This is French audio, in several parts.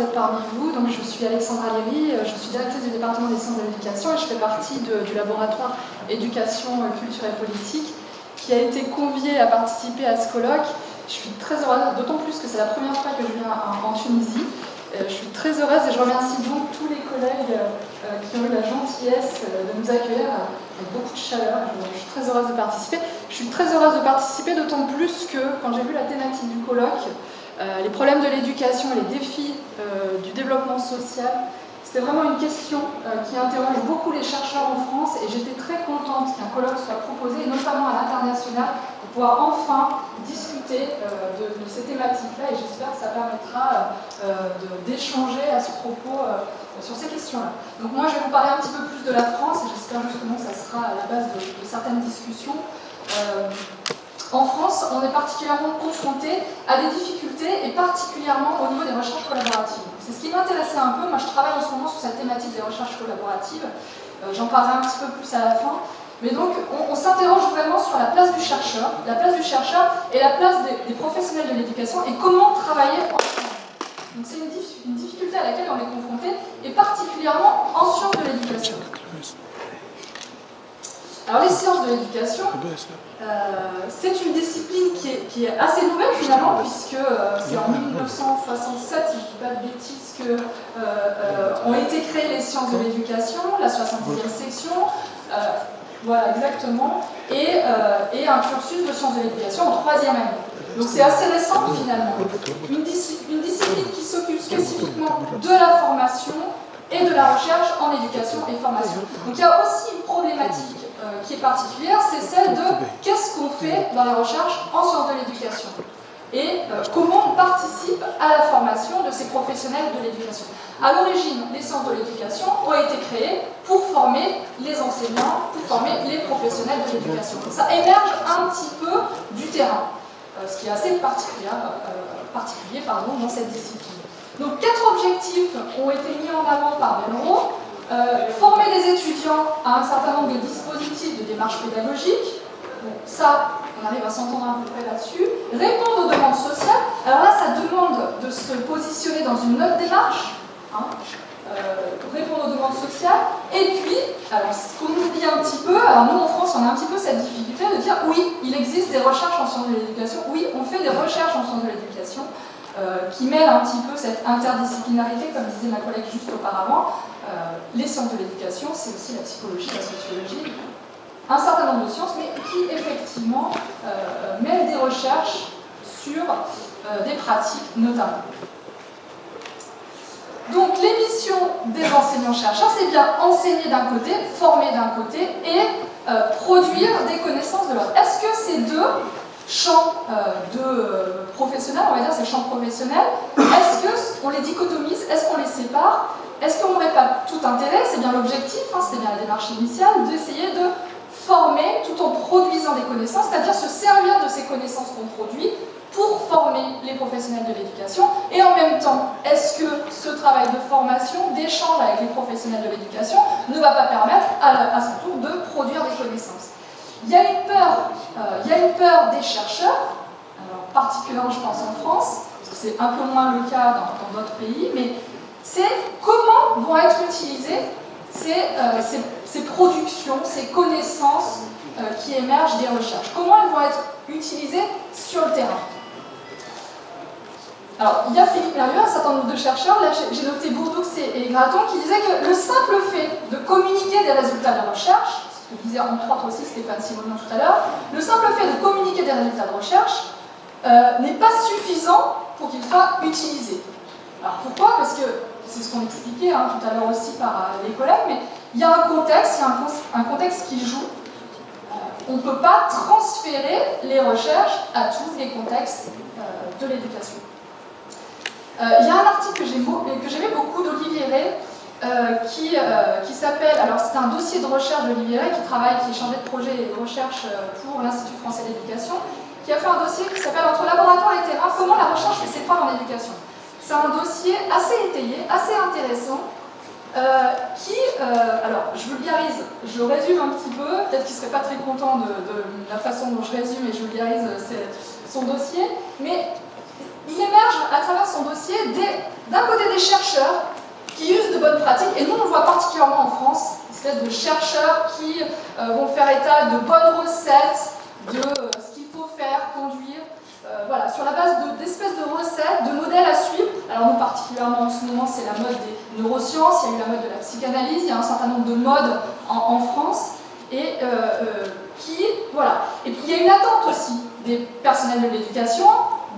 d'être parmi vous. Donc, je suis Alexandra Léry, je suis directrice du département des sciences de l'éducation et je fais partie du laboratoire éducation, culture et politique qui a été convié à participer à ce colloque. Je suis très heureuse, d'autant plus que c'est la première fois que je viens en Tunisie. Je suis très heureuse et je remercie donc tous les collègues qui ont eu la gentillesse de nous accueillir avec beaucoup de chaleur. Je suis très heureuse de participer. Je suis très heureuse de participer, d'autant plus que quand j'ai vu la thématique du colloque, les problèmes de l'éducation et les défis du développement social, c'était vraiment une question qui interroge beaucoup les chercheurs en France et j'étais très contente qu'un colloque soit proposé, et notamment à l'international, pour pouvoir enfin discuter de ces thématiques-là et j'espère que ça permettra d'échanger à ce propos sur ces questions-là. Donc moi je vais vous parler un petit peu plus de la France et j'espère justement que ça sera à la base de certaines discussions. En France, on est particulièrement confronté à des difficultés et particulièrement au niveau des recherches collaboratives. C'est ce qui m'intéressait un peu. Moi, je travaille en ce moment sur cette thématique des recherches collaboratives. J'en parlerai un petit peu plus à la fin. Mais donc, on s'interroge vraiment sur la place du chercheur et la place des professionnels de l'éducation et comment travailler ensemble. Donc, c'est une difficulté à laquelle on est confronté et particulièrement en sciences de l'éducation. Alors, les sciences de l'éducation, c'est une discipline qui est assez nouvelle finalement, puisque c'est en 1967, si je ne dis pas de bêtises, que ont été créées les sciences de l'éducation, la 70e section, voilà exactement, et un cursus de sciences de l'éducation en 3e année. Donc c'est assez récent finalement. Une discipline qui s'occupe spécifiquement de la formation et de la recherche en éducation et formation. Donc il y a aussi une problématique qui est particulière, c'est celle de qu'est-ce qu'on fait dans les recherches en sciences de l'éducation et comment on participe à la formation de ces professionnels de l'éducation. À l'origine, les sciences de l'éducation ont été créées pour former les enseignants, pour former les professionnels de l'éducation. Donc ça émerge un petit peu du terrain, ce qui est assez particulier dans cette discipline. Donc 4 objectifs ont été mis en avant par Bellereau. Former des étudiants à un certain nombre de dispositifs de démarche pédagogique. Bon, ça, on arrive à s'entendre à peu près là-dessus. Répondre aux demandes sociales. Alors là, ça demande de se positionner dans une autre démarche. Répondre aux demandes sociales. Et puis, alors, ce qu'on oublie un petit peu, alors nous en France, on a un petit peu cette difficulté de dire oui, il existe des recherches en sciences de l'éducation. Oui, on fait des recherches en sciences de l'éducation. Qui mêle un petit peu cette interdisciplinarité, comme disait ma collègue juste auparavant. Les sciences de l'éducation, c'est aussi la psychologie, la sociologie, un certain nombre de sciences, mais qui effectivement mêlent des recherches sur des pratiques notamment. Donc les missions des enseignants-chercheurs, c'est bien enseigner d'un côté, former d'un côté et produire des connaissances de l'autre. Est-ce que ces deux champs professionnels, on va dire ces champs professionnels, est-ce qu'on les dichotomise, est-ce qu'on les sépare, est-ce qu'on n'aurait pas tout intérêt, c'est bien l'objectif, c'était bien la démarche initiale, d'essayer de former tout en produisant des connaissances, c'est-à-dire se servir de ces connaissances qu'on produit pour former les professionnels de l'éducation, et en même temps, est-ce que ce travail de formation, d'échange avec les professionnels de l'éducation ne va pas permettre à son tour de produire des connaissances? Il y a une peur des chercheurs, alors particulièrement je pense en France, parce que c'est un peu moins le cas dans d'autres pays, mais c'est comment vont être utilisées ces productions, ces connaissances qui émergent des recherches. Comment elles vont être utilisées sur le terrain. Alors, il y a Philippe Merlieu, un certain nombre de chercheurs, là j'ai noté Bourdoux et Graton, qui disaient que le simple fait de communiquer des résultats de recherche, ce que disait entre autres aussi Stéphane Simonian tout à l'heure, le simple fait de communiquer des résultats de recherche n'est pas suffisant pour qu'ils soient utilisés. Alors pourquoi? Parce que c'est ce qu'on expliquait tout à l'heure aussi par les collègues, mais il y a un contexte, un contexte qui joue. On ne peut pas transférer les recherches à tous les contextes de l'éducation. Il y a un article que j'aimais beaucoup d'Olivier Rey qui s'appelle, alors c'est un dossier de recherche d'Olivier Rey qui est chargé de projet et de recherche pour l'Institut français d'éducation, qui a fait un dossier qui s'appelle Entre laboratoire et terrain, comment la recherche fait ses preuves en éducation. C'est un dossier assez étayé, assez intéressant, alors je vulgarise, je résume un petit peu, peut-être qu'il ne serait pas très content de la façon dont je résume et je vulgarise son dossier, mais il émerge à travers son dossier d'un côté des chercheurs qui usent de bonnes pratiques, et nous on le voit particulièrement en France, une espèce de chercheurs qui vont faire état de bonnes recettes, de ce qu'il faut faire, conduire, voilà, sur la base d'espèces de recettes, de modèles à suivre. Alors nous particulièrement en ce moment c'est la mode des neurosciences, il y a eu la mode de la psychanalyse, il y a un certain nombre de modes en France, et voilà. Et puis il y a une attente aussi des personnels de l'éducation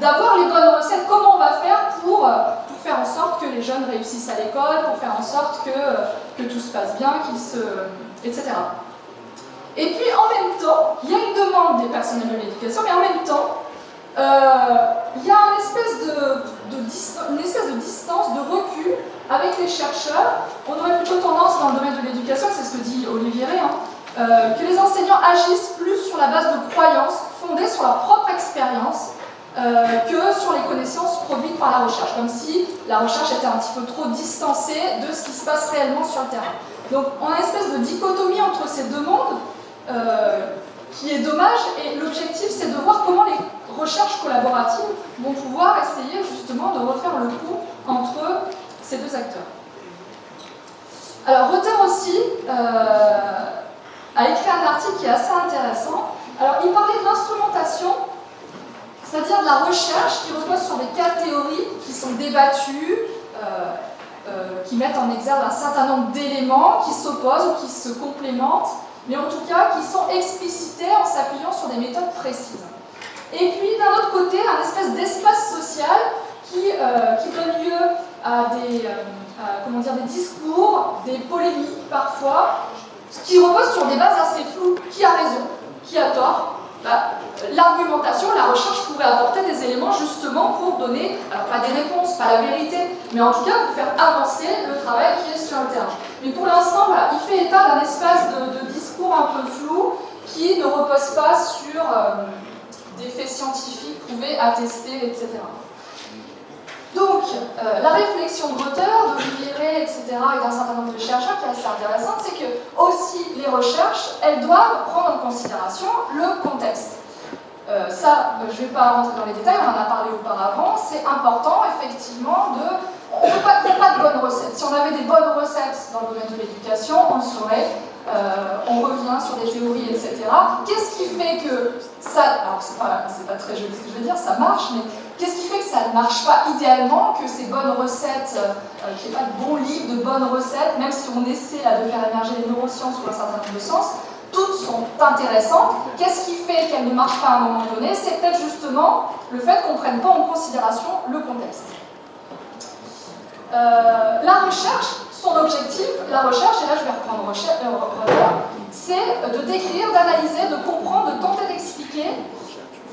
d'avoir les bonnes recettes, comment on va faire pour faire en sorte que les jeunes réussissent à l'école, pour faire en sorte que tout se passe bien, etc. Et puis en même temps, il y a une demande des personnels de l'éducation, mais en même temps, il y a une espèce de distance, de recul avec les chercheurs. On aurait plutôt tendance dans le domaine de l'éducation, c'est ce que dit Olivier Rey, que les enseignants agissent plus sur la base de croyances fondées sur leur propre expérience que sur les connaissances produites par la recherche, comme si la recherche était un petit peu trop distancée de ce qui se passe réellement sur le terrain. Donc on a une espèce de dichotomie entre ces deux mondes qui est dommage, et l'objectif c'est de voir comment les recherches collaboratives vont pouvoir essayer justement de refaire le pont entre ces deux acteurs. Alors Reuter aussi a écrit un article qui est assez intéressant. Alors il parlait de l'instrumentation, c'est-à-dire de la recherche qui repose sur des cas théoriques qui sont débattus, qui mettent en exergue un certain nombre d'éléments qui s'opposent ou qui se complémentent, mais en tout cas qui sont explicités en s'appuyant sur des méthodes précises. Et puis d'un autre côté, un espèce d'espace social qui donne lieu à des discours, des polémiques parfois, qui reposent sur des bases assez floues. Qui a raison? Qui a tort? L'argumentation, la recherche pourrait apporter des éléments justement pour donner, alors pas des réponses, pas la vérité, mais en tout cas pour faire avancer le travail qui est sur le terrain. Mais pour l'instant, voilà, il fait état d'un espace de discours un peu flou qui ne repose pas sur des faits scientifiques prouvés, attestés, etc. Donc, la réflexion de Reuter, d'Olivier Rey, etc., et d'un certain nombre de chercheurs qui est assez intéressante, c'est que aussi les recherches, elles doivent prendre en considération le contexte. Je ne vais pas rentrer dans les détails, on en a parlé auparavant, c'est important effectivement il n'y a pas de bonnes recettes. Si on avait des bonnes recettes dans le domaine de l'éducation, on le saurait. On revient sur des théories, etc. Qu'est-ce qui fait que ça... Alors, c'est pas très joli ce que je veux dire, ça marche, mais qu'est-ce qui fait que ça ne marche pas idéalement, que ces bonnes recettes, qu'il n'y ait pas de bons livres, de bonnes recettes, même si on essaie là, de faire émerger les neurosciences ou un certain nombre de sens, toutes sont intéressantes. Qu'est-ce qui fait qu'elles ne marchent pas à un moment donné? C'est peut-être justement le fait qu'on ne prenne pas en considération le contexte. La recherche, son objectif, la recherche, et là je vais reprendre c'est de décrire, d'analyser, de comprendre, de tenter d'expliquer,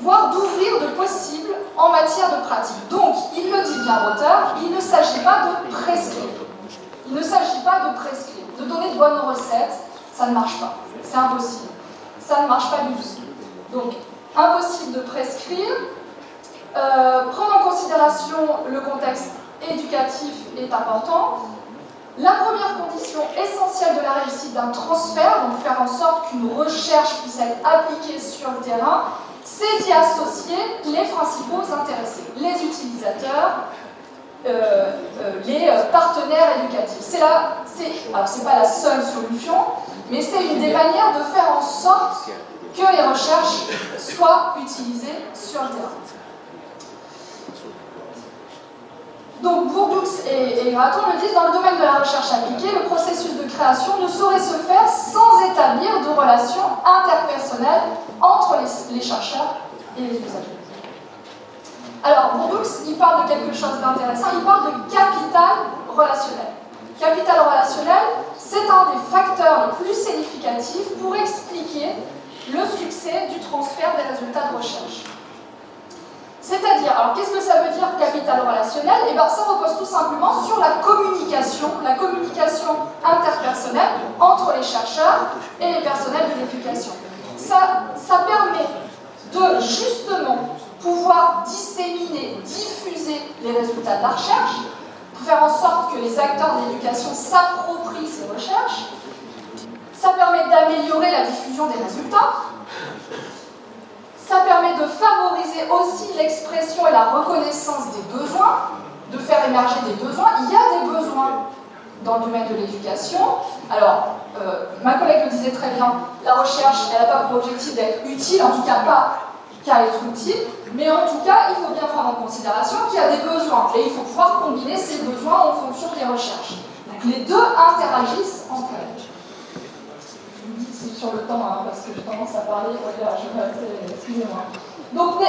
voire d'ouvrir de possibles en matière de pratique. Donc, il le dit bien Reuter, il ne s'agit pas de prescrire. Il ne s'agit pas de prescrire, de donner de bonnes recettes, ça ne marche pas, c'est impossible. Ça ne marche pas du tout. Donc, impossible de prescrire, prendre en considération le contexte éducatif est important. La première condition essentielle de la réussite d'un transfert, donc faire en sorte qu'une recherche puisse être appliquée sur le terrain, c'est d'y associer les principaux intéressés, les utilisateurs, les partenaires éducatifs. Alors c'est pas la seule solution, mais c'est une des manières de faire en sorte que les recherches soient utilisées sur le terrain. Donc Bourdoux et Gratton le disent, dans le domaine de la recherche appliquée, le processus de création ne saurait se faire sans établir de relations interpersonnelles entre les chercheurs et les usagers. Alors Bourdoux, il parle de quelque chose d'intéressant, il parle de capital relationnel. Capital relationnel, c'est un des facteurs les plus significatifs pour expliquer le succès du transfert des résultats de recherche. C'est-à-dire, alors qu'est-ce que ça veut dire capital relationnel? Eh bien, ça repose tout simplement sur la communication interpersonnelle entre les chercheurs et les personnels de l'éducation. Ça permet de justement pouvoir disséminer, diffuser les résultats de la recherche, pour faire en sorte que les acteurs de l'éducation s'approprient ces recherches. Ça permet d'améliorer la diffusion des résultats. Ça permet de favoriser aussi l'expression et la reconnaissance des besoins, de faire émerger des besoins. Il y a des besoins dans le domaine de l'éducation. Alors, ma collègue le disait très bien, la recherche, elle n'a pas pour objectif d'être utile, en tout cas pas qu'à être utile, mais en tout cas, il faut bien prendre en considération qu'il y a des besoins, et il faut pouvoir combiner ces besoins en fonction des recherches. Donc les deux interagissent entre elles. Je vous dis que c'est sur le temps, hein, parce que j'ai tendance à parler, voilà, je vais arrêter, excusez-moi. Donc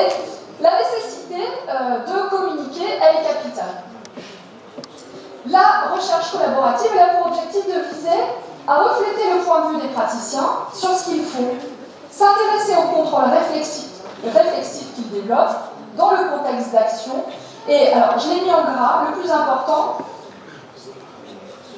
la nécessité de communiquer, elle est capitale. La recherche collaborative, elle a pour objectif de viser à refléter le point de vue des praticiens sur ce qu'ils font, s'intéresser au contrôle réflexif qu'ils développent dans le contexte d'action. Et alors, je l'ai mis en gras, le plus important,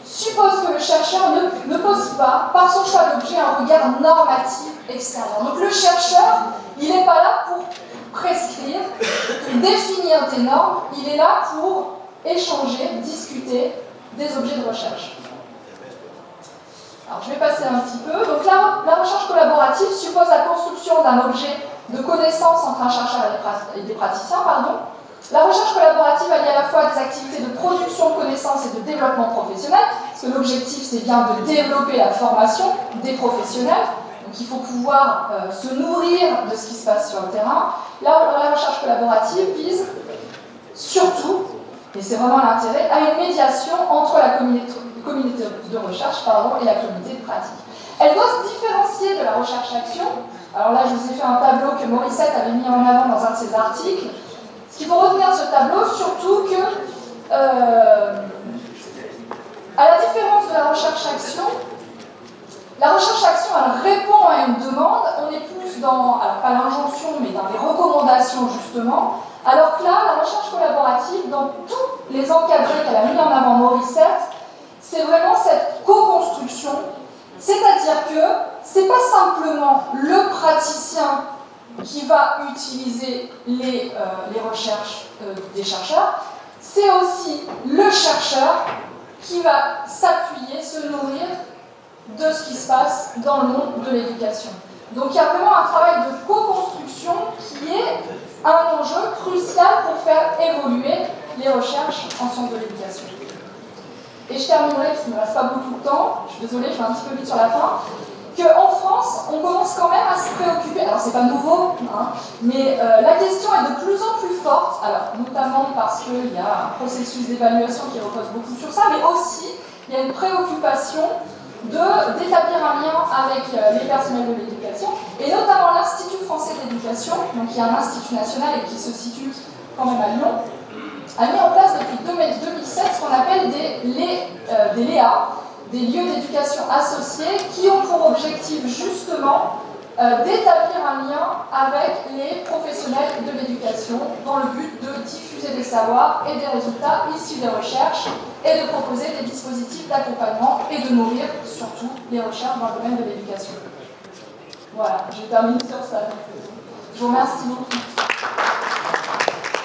suppose que le chercheur ne pose pas, par son choix d'objet, un regard normatif extérieur. Donc le chercheur, il n'est pas là pour prescrire, pour définir des normes, il est là pour échanger, discuter des objets de recherche. Alors je vais passer un petit peu. Donc la recherche collaborative suppose la construction d'un objet de connaissance entre un chercheur et des praticiens. La recherche collaborative allie à la fois des activités de production de connaissances et de développement professionnel, parce que l'objectif c'est bien de développer la formation des professionnels, donc il faut pouvoir se nourrir de ce qui se passe sur le terrain. La recherche collaborative vise surtout, et c'est vraiment l'intérêt, à une médiation entre la communauté de recherche et la communauté de pratique. Elle doit se différencier de la recherche-action. Alors là, je vous ai fait un tableau que Morissette avait mis en avant dans un de ses articles. Ce qu'il faut retenir de ce tableau, surtout que, à la différence de la recherche-action, elle répond à une demande, on est plus dans, alors pas l'injonction, mais dans les recommandations justement, alors que là, la recherche collaborative, dans tous les encadrés qu'elle a mis en avant Morissette, c'est vraiment cette co-construction, c'est-à-dire que c'est pas simplement le praticien qui va utiliser les recherches des chercheurs, c'est aussi le chercheur qui va s'appuyer, se nourrir de ce qui se passe dans le monde de l'éducation. Donc il y a vraiment un travail de co-construction qui est un enjeu crucial pour faire évoluer les recherches en sciences de l'éducation. Et je terminerai, parce qu'il ne me reste pas beaucoup de temps, je suis désolée, je vais un petit peu vite sur la fin, qu'en France, on commence quand même à se préoccuper, alors c'est pas nouveau, hein, mais la question est de plus en plus forte, alors notamment parce qu'il y a un processus d'évaluation qui repose beaucoup sur ça, mais aussi il y a une préoccupation d'établir un lien avec les personnels de l'éducation, et notamment l'Institut français de l'éducation, donc qui est un institut national et qui se situe quand même à Lyon, a mis en place depuis 2007 ce qu'on appelle des LEA, des lieux d'éducation associés, qui ont pour objectif justement d'établir un lien avec les professionnels de l'éducation dans le but de diffuser des savoirs et des résultats issus des recherches et de proposer des dispositifs d'accompagnement et de nourrir surtout les recherches dans le domaine de l'éducation. Voilà, j'ai terminé sur ça. Je vous remercie beaucoup.